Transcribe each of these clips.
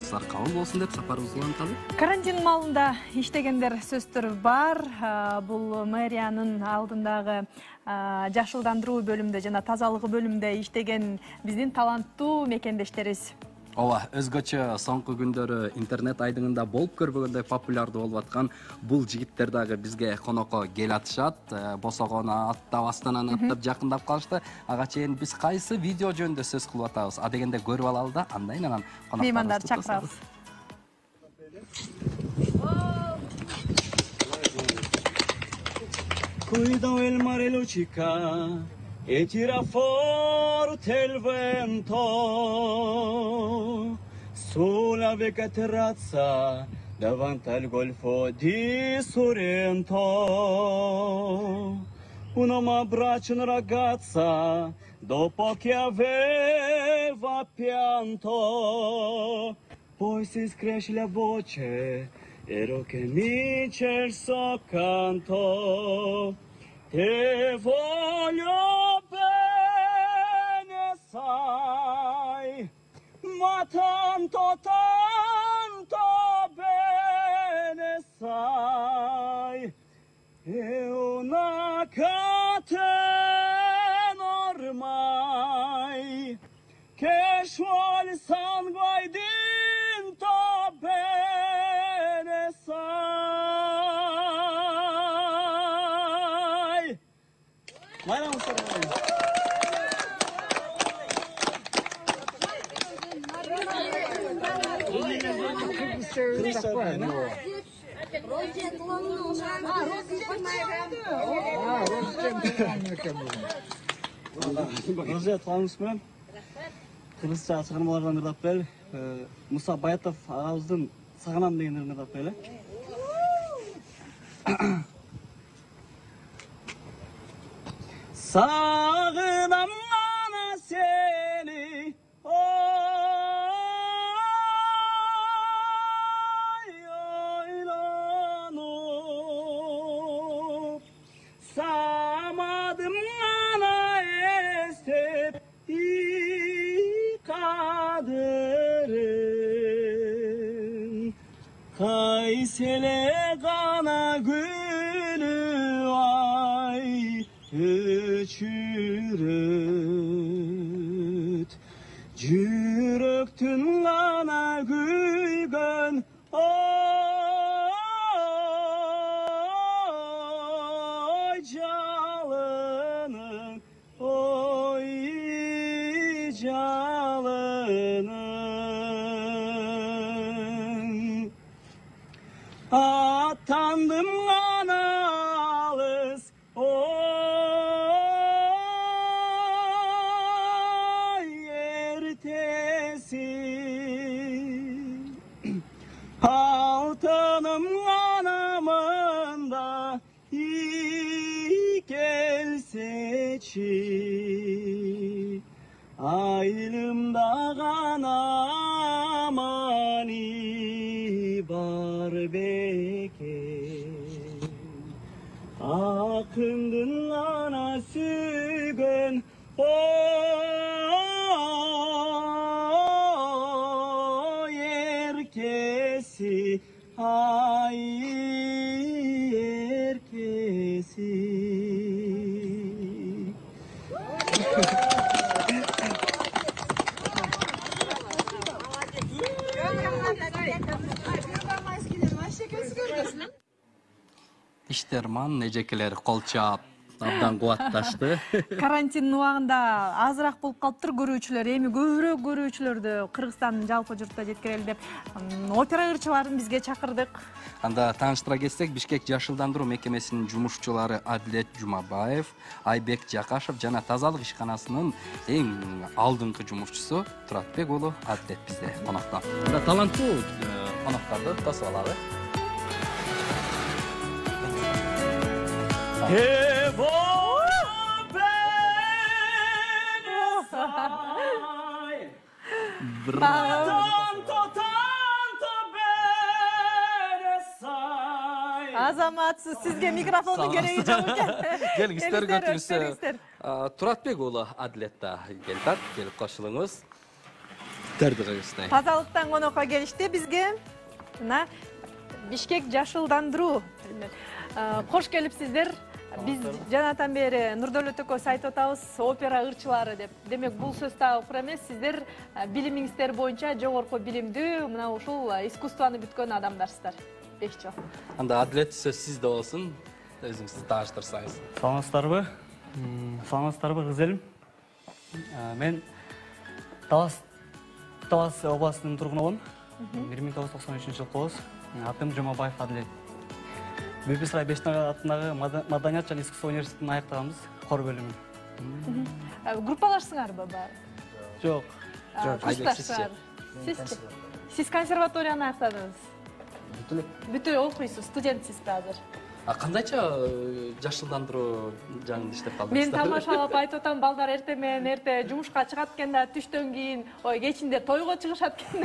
Кабыл болсын деп сапарыбызды уланталы. Карантин малында иштегендер сөздөр бар. Бул мэриянын алдындагы жашылдандыруу бөлүмүндө жана тазалыгы бөлүмүндө иштеген биздин таланттуу мекендештерибиз. Ооба, өзгөчө соңку күндөрү интернет айдыңында болуп көрбөгөндөй популярдуу болуп аткан бул жигиттер дагы бизге конокко кел атышат. Босогону аттап, Астананы аттап жакындап калышты. Ага чейин биз кайсы видео жөнүндө сөз кылып атабыз? А дегенде көрүп алалы да, андан анан Меймандарды чакырабыз. Cuido il mare luccica e tira forte il vento sulla vecchia terrazza davanti al golfo di Sorrento. Un uomo abbraccia una ragazza dopo che aveva pianto, poi si scresce la voce, ero che mi c'è il suo canto. Te voglio bene, sai, ma tanto, tanto bene, sai, è una catena ormai che scioglie il sangue ai dentro bene, sai. Bayram sarayı. Rozet kalmış mı? Kılıçça çıkarmalardan ırdak bel. Musa Bayatov ağızdan sağınam degenlerin ırdak bel. Sağınam ana seni, oy oylanıp, sağmadım ana estep kaderim. Kaysele kana gülü ay çürüt, cürüktün kana güygön, oy calının, oy calının. Atandım analız, oy ertesi. Altınım anamın da iyi gelse çi. Aylımda kanamani var beke. Akındın ana sügün, oy erkesi, ay erkesi. Иштерман нежекелер кол чаап абдан кубатташты. Карантин убагында азыраак болуп калыптыр көрүүчүлөр. Эми көбүрөөк көрүүчүлөрдү Кыргызстандын жалпы журтта жеткирели деп опера ырчыларын бизге чакырдык. Анда тааныштыра кетсек, Бишкек жашылдандыруу мекемесинин жумушчулары Адилет Жумабаев, Айбек Жакашев жана тазалык ишканасынын эң алдыңкы жумушчусу Туратбек уулу Адилет бизде конокто. Анда таланттуу конокторду тосуп алалы. Te voglio bene, sai, tanto, tanto bene, sai. Азаматсыз, сизге микрофондун кереги жок экен. Келиңиздер көтүңүздөр. Туратбек уулу Адилет да келип кошулуңуз. жигиттерди кыйбыздай. Тазалыктан конокко келишти бизге. Мына Бишкек жашылдандыруу. Кош келипсиздер. Биз жанатан бери Нурдөлөт экөөбүз айтып атабыз, опера ырчылары деп. Демек, бул сөз так укур эмес. Сиздер билимиңиздер боюнча жогорку билимдүү, мына ушул искусствону бүткөн адамдарсыздар. 5 жыл. Анда Адилет, сөз сизде болсун. Өзүңүздү тааныштырсаңыз. Саламатсыздарбы, кыз элим. Мен Талас областынын тургуну болом. 1993 жылы болобуз. Атым Жумабаев Адилет. Беписрай Бешнар атындагы Маданият жана искусство университетин аяктаганбыз, хор бөлүмүн. Группалашсыңарбы баары? Жок. Курсташсыңар. Сиз консерваторияны аяктадыңыз. Бүтү окуйсуз, студентсизби азыр? Кандайча жашылдандыруу жагында иштеп калдыңыз? Мен тамашалап айтып атам, балдар эрте менен эрте жумушка чыгат экен да, түштөн кийин, кечинде тойго чыгышат экен.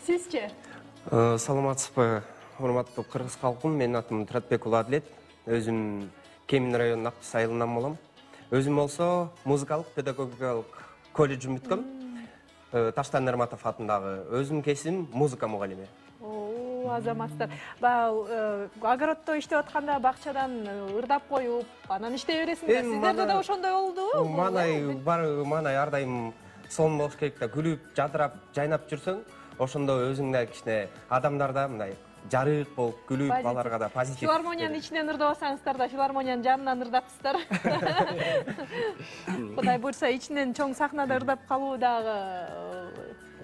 Сизчи? Саламатсызбы, урматтуу кыргыз калкым. Менин атым Туратбек уулу Адилет. Өзүм Кемин районунун Акбис айылынан болом. Өзүм болсо музыкалык педагогикалык колледжин бүткөм. Таштан Нерматов атындагы. Өзүм кесибим музыка мугалими. Азаматтар. Огороддо иштеп атканда бакчадан ырдап коюп, анан иштей бересиңер. Сиздерде да ошондой болдубу? Манай ар дайым сонун болуш керек да, күлүп, жадырап, жайнап жүрсөң, ошондо өзүң да кичине адамдарда мындай жарык болуп, күлүп, аларга да позитив. Филармониянын ичинен ырдабасаңыздар да, филармониянын жанынан ырдапсыздар. Кудай буйрса, ичинен чоң сахнада ырдап калуу дагы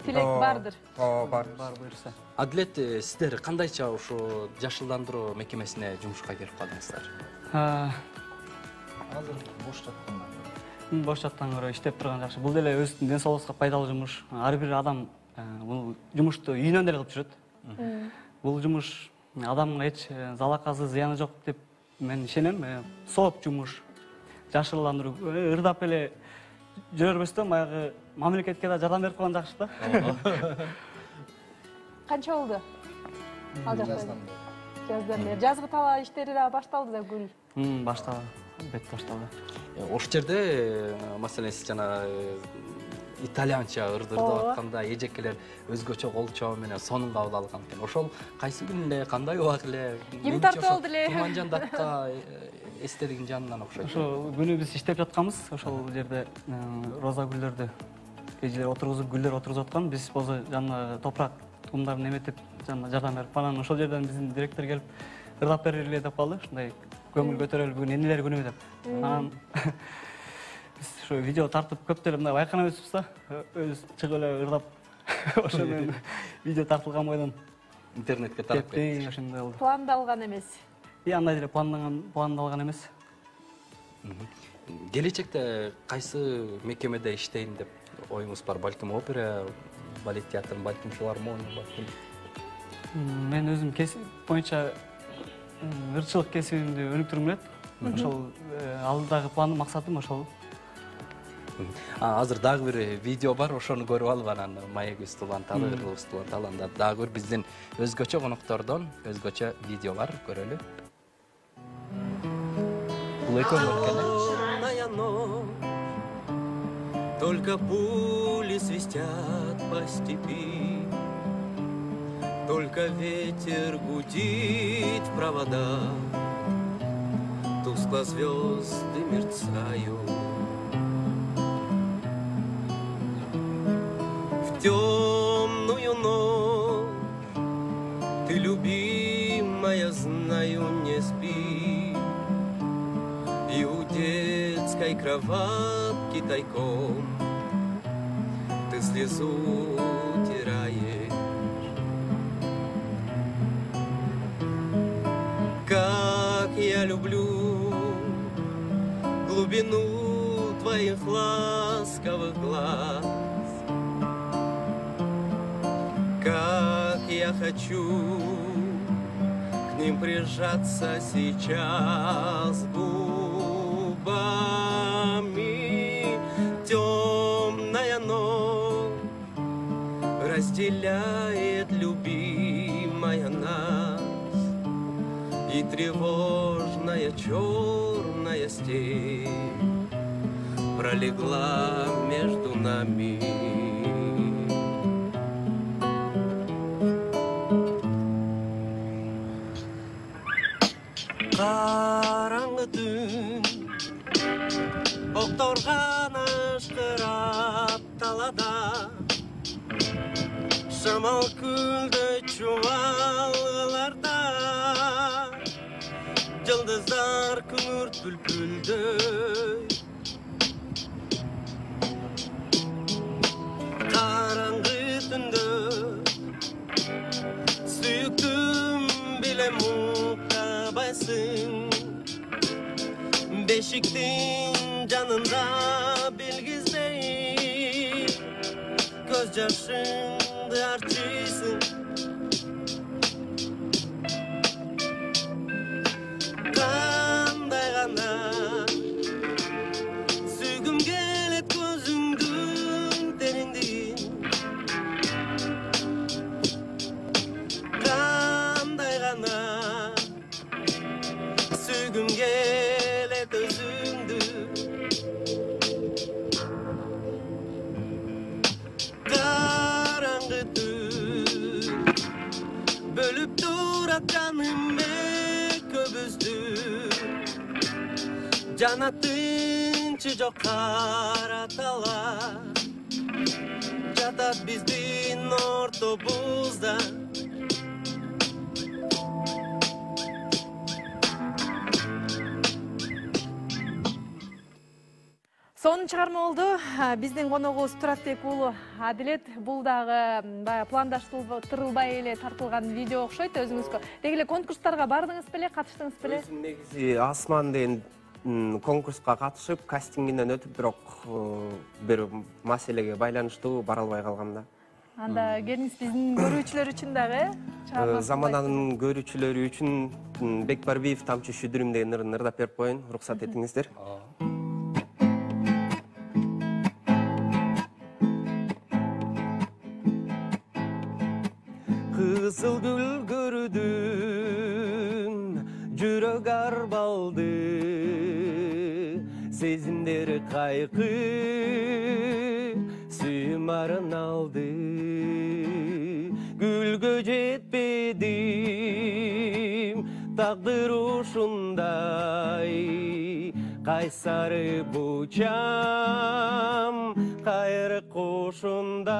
тилек бардыр. Бар буйрса. Адилет, сиздер кандайча ушу жашылдандыруу мекемесине жумушка келип калдыңыздар? Азыр бош жатканда. Бош жаткандан көрө иштеп турган жакшы. Бул деле өзүнүн ден соолугубузга пайдалуу жумуш. Ар бир адам бул жумушту үйүнөн деле кылып жүрөт. Бул жумуш адамга эч залакасы, зыяны жок деп мен ишенем. Сооп жумуш. Жашылдандыруу, ырдап эле жүрө бербестен баягы мамлекетке да жардам берип калган жакшы да. Канча болду? Ал жакта. Жаздан бери. Жазгы талаа иштери да башталды да гүл. Башталды. Бет башталды. Ош жерде, маселен, сиз жана итальянча ырдырдап атканда эжекелер өзгөчө колчоо менен сонун кабыл алган экен. Ошол кайсы күн эле, кандай убак эле? Ким тартып алды эле? Туманжан датка эстелигин жанынан окшойт. Ошол күнү биз иштеп жатканбыз. Ошол жерде роза гүлдөрдү эжелер отургузуп, гүлдөр отургузуп аткан. Биз болсо жана топурак тумдарын эметип, жана жардам берип, анан ошол жерден биздин директор келип ырдап бергиле деп калды. Ушундай көңүл көтөрөлүп, бүгүн энелер күнү деп. Анан биз ошо видео тартып көптөр мындай байкана өтүпбүз да. Өз чыгып эле ырдап ошону видео тартылган бойдон Интернетке тарап кетти. Ошондой болду. Пландалган эмес. Андай деле пландалган эмес. Келечекте кайсы мекемеде иштейин деп оюңуз бар? Балким опера, балет театр, балким филармония, балким. Мен өзүм кесип боюнча ырчылык кесибимди өнүктүргүм келет. Ошол алдыдагы планым, максатым ошол. Азыр дагы бир видео бар, ошону көрүп алып анан маегибиз туланталы, ыргыбыз туланталы, анда дагы бир биздин өзгөчө коноктордон өзгөчө видео бар, көрөлү. Бул экөө только пули свистят по степи, только ветер гудит в проводах, тускло звезды мерцают. В темную ночь ты, любимая, знаю, не спишь, и у детской кроватки тайком ты слезу утираешь. Как я люблю глубину твоих ласковых глаз, как я хочу к ним прижаться сейчас губами. Темная ночь разделяет, любимая, нас, и тревожная черная степь пролегла между нами. Караңгы түн окторган ашкырап талада, шамал күлдө чубалгыларда, жылдыздар күңүрт бүлбүлдөй. Караңгы түндө сүйүктүм биле муктабайсың, бешиктин жанында билгизбей көз жашыңды арчыйсың. Кандай гана сүйгүм келет көзүңдүн тереңдигин, кандай гана сүйгүм келет өзүңдү. Караңгы түн бөлүп турат жаным экөөбүздү, жанатынчы жок кара талар жатат биздин ортобузда. Сонун чыгарма болду. Биздин коногубуз Туратбек уулу Адилет. Бул дагы баягы пландаштырылбай эле тартылган видео окшойт өзүңүзгө. Деги эле конкурстарга бардыңыз беле, катыштыңыз беле? Өзүм негизи Асман деген конкурска катышып, кастингден өтүп, бирок бир маселеге байланыштуу бара албай калгам да. Анда келиңиз биздин көрүүчүлөр үчүн дагы Замананын көрүүчүлөрү үчүн Бекбарбиев Тамчы шүдүрүм деген ырын ырдап берип коеюн, уруксат этиңиздер. Кызыл гүл көрдүм, жүрөк арбалды, сезимдери кайкы, сүйүм арын алды. Гүлгө жетпедим, тагдыр ушундай, кайсары бучам, кайры кошундай.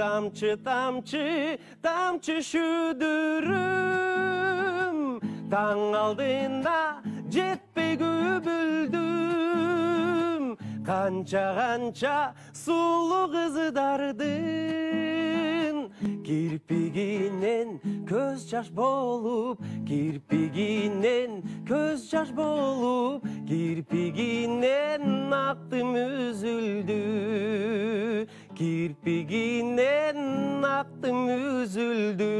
Тамчы, тамчы, тамчы шүдүрүм, таң алдында жетпей күбүлдүм. Канча сулуу кыздардын кирпигинен көз жаш болуп, кирпигинен көз жаш болуп, кирпигинен актым үзүлдү, кирпигинен актым үзүлдү.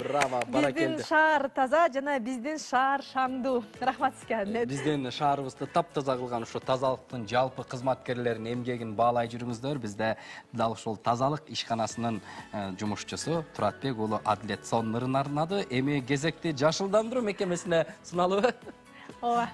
Браво, баракелди. Биздин шаар таза жана биздин шаар шаңдуу. Рахмат сизге, Адилет. Биздин шаарыбызды таптаза кылган ушу тазалыктын жалпы кызматкерлеринин эмгегин баалай жүрүңүздөр. Бизде дал ушул тазалык ишканасынын жумушчусу Туратбек уулу Адилет сонун ырын арнады. Эми кезекти жашылдандыруу мекемесине суналыбы? Ооба.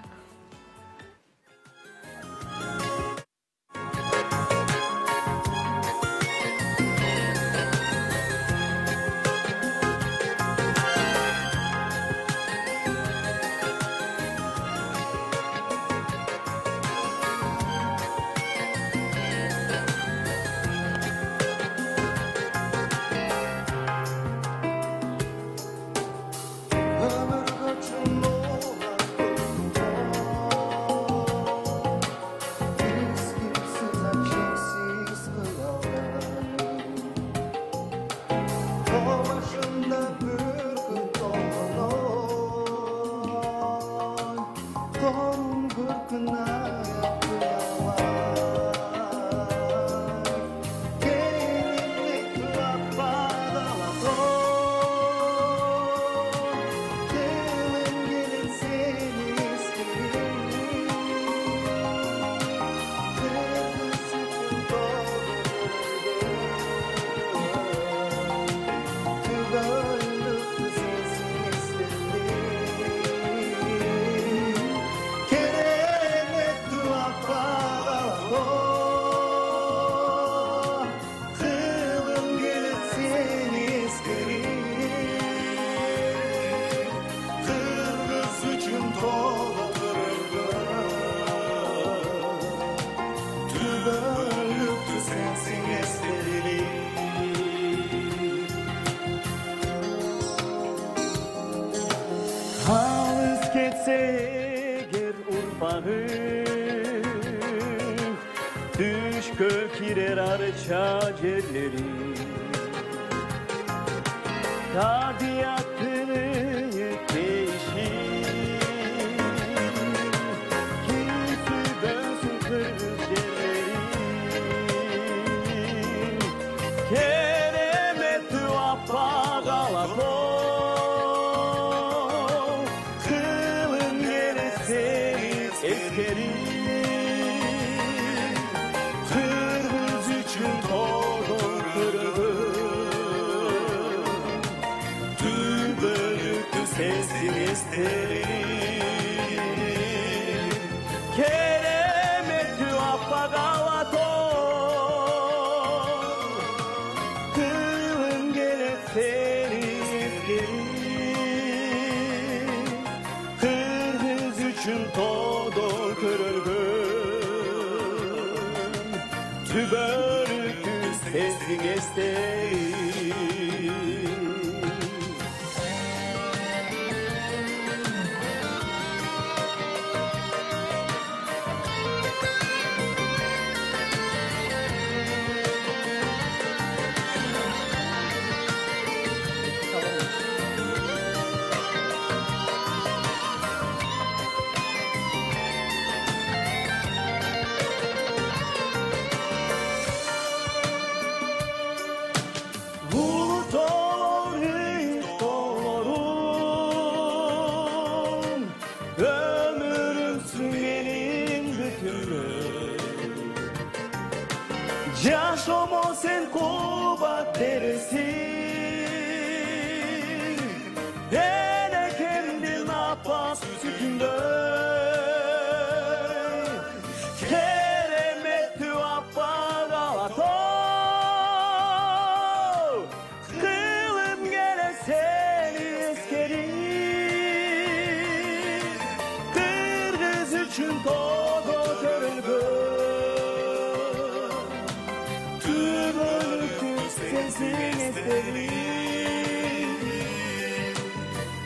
kökirer arça cerleri tabiatını değişir kimse dönsün kırmızı cerleri keremetu apagalato kılın gene seni eskerir Sensin isterim keremetü apagalato kılın gene seni isterim kırmız üçün todo kırılgın tübörtü sensin isterim Yaşama sen kubat dersin hele kendin apas sütünde keremetü apagalato kılım gele seni eskerir kırgız üçün todo körülgün sensin isterim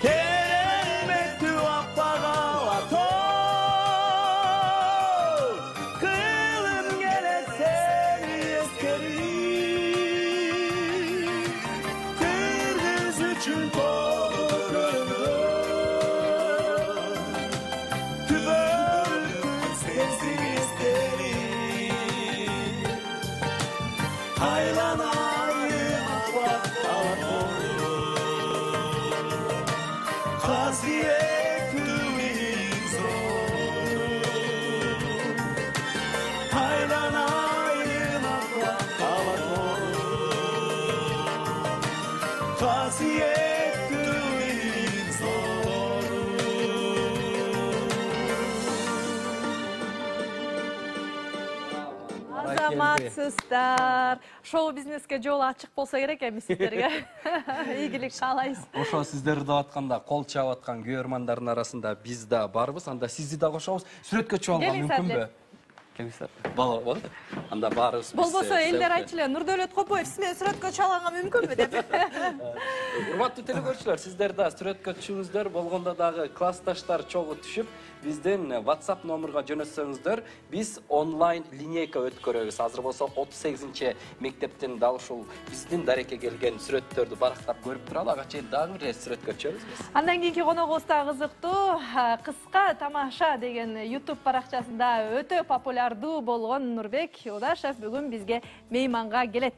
keremetü apagalato kılım gele seni eskerir kırgız üçün korkuyorum tübörtü sensin isterim haylana Азаматсыздар. Шоу бизнеске жол ачык болсо керек эми сиздерге. Ийгилик каалайбыз. Ошо сиздерди деп атканда кол чаап аткан көрөрмандардын арасында биз да барбыз. Анда сизди да кошобуз. Сүрөткө чыгып алганга мүмкүнбү? Келиңиздер. Болот. Анда баарыбыз. Болбосо элдер айтчылы Нурдөлөт Копоев сиз менен сүрөткө чыга алганга мүмкүнбү деп. Урматтуу телекөрүүчүлөр, сиздер да сүрөткө түшүңүздөр, болгондо дагы классташтар чогуу түшүп, биздин WhatsApp номерге жөнөтсөңүздөр, биз онлайн линейка өткөрөбүз. Азыр болсо 38-чи мектептин дал ушул биздин дарекке келген сүрөттөрдү барактап көрүп туралы, ага чейин дагы бир сүрөткө түшөбүз. Андан кийинки коногубуз да кызыктуу. Кыска тамаша деген YouTube баракчасында өтө популярдуу болгон Нурбек Юлдашев бүгүн бизге мейманга келет.